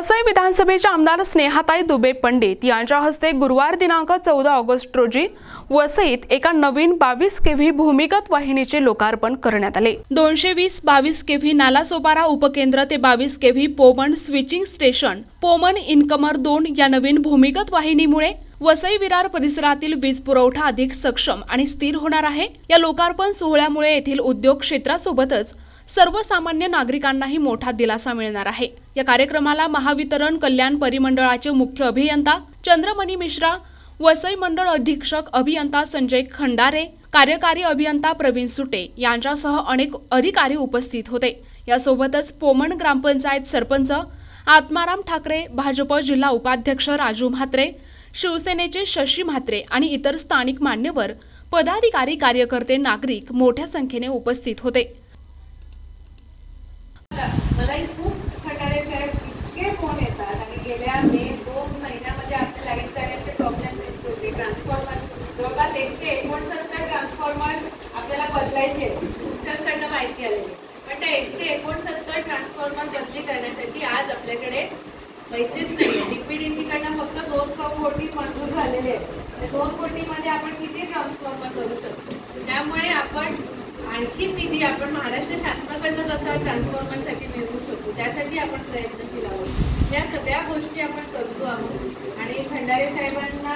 वसई विधानसभेच्या आमदार स्नेहाताई दुबे पंडित यांच्या हस्ते गुरुवार दिनांक 14 ऑगस्ट रोजी वसईत एका नवीन 22 केव्ही भूमिगत वाहिनीचे लोकार्पण करण्यात आले। 220-22 केव्ही नालासोपारा उपकेंद्र ते 22 kV Poman switching station Poman incomer 2 या नवीन भूमिगत वाहिनीमुळे वसई विरार परिसरातील वीज पुरवठा अधिक सक्षम आणि स्थिर होणार आहे। या लोकार्पण सोहळ्यामुळे येथील उद्योग क्षेत्रासोबतच सर्वसामान्य नागरिकांनाही मोठा दिलासा मिळणार आहे। या कार्यक्रमाला महावितरण कल्याण परिमंडळाचे मुख्य अभियंता चंद्रमणी मिश्रा, वसई मंडळ अधीक्षक अभियंता संजय खंडारे, कार्यकारी अभियंता प्रवीण सुटे यांच्यासह अनेक अधिकारी उपस्थित होते। यासोबतच पोमन ग्रामपंचायत सरपंच आत्माराम ठाकरे, भाजप जिल्हा उपाध्यक्ष राजू म्हात्रे, शिवसेनेचे शशी म्हात्रे आणि इतर स्थानिक मान्यवर, पदाधिकारी, कार्यकर्ते, नागरिक मोठ्या संख्येने उपस्थित होते। मलाही खूप खंडारे साहेब इतके फोन येतात आणि गेल्या मे 2 महिन्यामध्ये आपल्या लाईट कार्याचे प्रॉब्लेम येत होते। ट्रान्सफॉर्मर जवळपास 169 ट्रान्सफॉर्मर आपल्याला बदलायचे तुमच्याचकडनं माहिती आलेली, पण त्या 169 ट्रान्सफॉर्मर बदली करण्यासाठी आज आपल्याकडे पैसेच नाही। डीपीडीसी कडनं फक्त 2 कोटी मंजूर झालेले आहेत। त्या 2 कोटीमध्ये आपण किती ट्रान्सफॉर्मर करू शकतो? त्यामुळे आपण आणखी निधी आपण महाराष्ट्र शासनाकडनं कसा ट्रान्सफॉर्मरसाठी मिळवू शकतो त्यासाठी आपण प्रयत्नशील आहोत। या सगळ्या गोष्टी आपण करतो आहोत। आणि खंडारे साहेबांना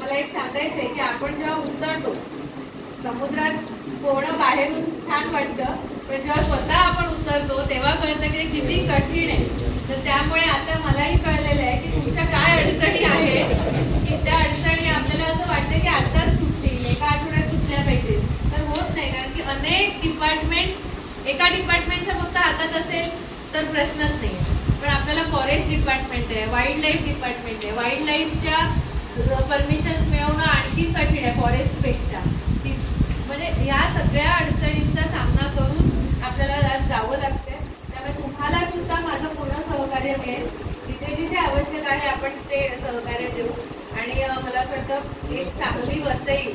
मला एक सांगायचं आहे की आपण जेव्हा उतरतो समुद्रात पोहणं बाहेरून छान वाटतं, पण जेव्हा स्वतः आपण उतरतो तेव्हा कळतं की किती कठीण आहे। तर त्यामुळे आता मलाही कळलेलं आहे की तुमच्या काय अडचणी आहेत की त्या अडचणी आपल्याला असं वाटतं की आताच सुटतील, एका आठवड्यात सुटल्या पाहिजे, तर होत नाही। कारण की अनेक डिपार्टमेंट्स एका डिपार्टमेंटच्या फक्त हातात असेल तर प्रश्नच नाही। पण आपल्याला फॉरेस्ट डिपार्टमेंट आहे, वाईल्ड लाईफ डिपार्टमेंट आहे, वाईल्ड लाईफच्या परमिशन्स मिळवणं आणखी कठीण आहे फॉरेस्टपेक्षा। म्हणजे ह्या सगळ्या अडचणींचा सामना करून आपल्याला आज जावं लागते। त्यामुळे तुम्हाला सुद्धा माझं पूर्ण सहकार्य मिळेल। जिथे जिथे आवश्यक आहे आपण ते सहकार्य देऊ आणि मला असं वाटतं एक चांगली वसई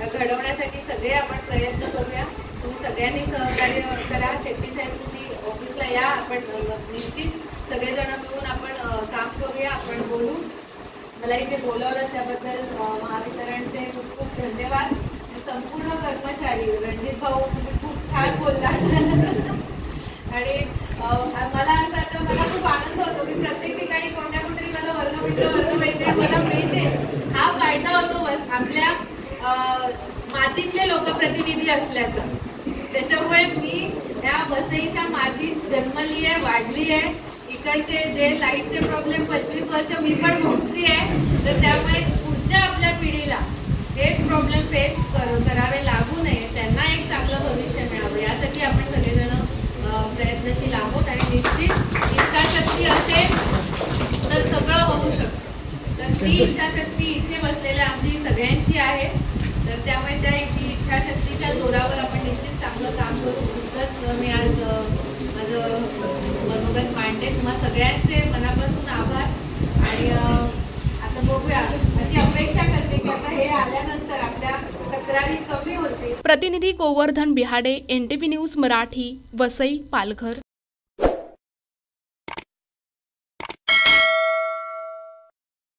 घडवण्यासाठी सगळे आपण प्रयत्न करूया। तुम्ही सगळ्यांनी सहकार्य करा। शेट्टी साहेब तुम्ही ऑफिसला या, आपण निश्चित सगळेजण मिळून आपण काम करूया, आपण बोलू। मला इथे बोलवलं त्याबद्दल महावितरणचे खूप खूप धन्यवाद। संपूर्ण कर्मचारी रणजित भाऊ तुम्ही खूप छान बोलला आणि मला असं वाटतं मला खूप आनंद होतो की प्रत्येक ठिकाणी कोणत्या कुठे मला वर्गमित्र मला मिळते। हा फायदा होतो आपल्या मातीतले लोकप्रतिनिधी असल्याचा। त्याच्यामुळे मी या वसईच्या मातीत जन्मली आहे, वाढली आहे। इकडचे जे लाईटचे प्रॉब्लेम 25 वर्ष मी पण भोगती आहे, तर त्यामुळे पुढच्या आपल्या पिढीला हेच प्रॉब्लेम फेस करावे लागू नये, त्यांना एक चांगलं भविष्य मिळावं यासाठी आपण सगळेजण प्रयत्नशील आहोत। आणि निश्चित इच्छाशक्ती असेल तर सगळं होऊ शकतं। तर ती इच्छाशक्ती इथे बसलेल्या आमची सगळ्यांची आहे। तर त्यामुळे त्या इच्छाशक्तीच्या जोरावर आपण निश्चित चांगलं काम करू। इतकंच मी आज माझं मनोगत मांडते। तुम्हा सगळ्यांचे मनापासून आभार आणि आता बघूया, अशी अपेक्षा करते की आता हे आल्यानंतर आपल्या तक्रारी कमी होतील। प्रतिनिधी गोवर्धन बिहाडे, NTV न्यूज मराठी, वसई, पालघर।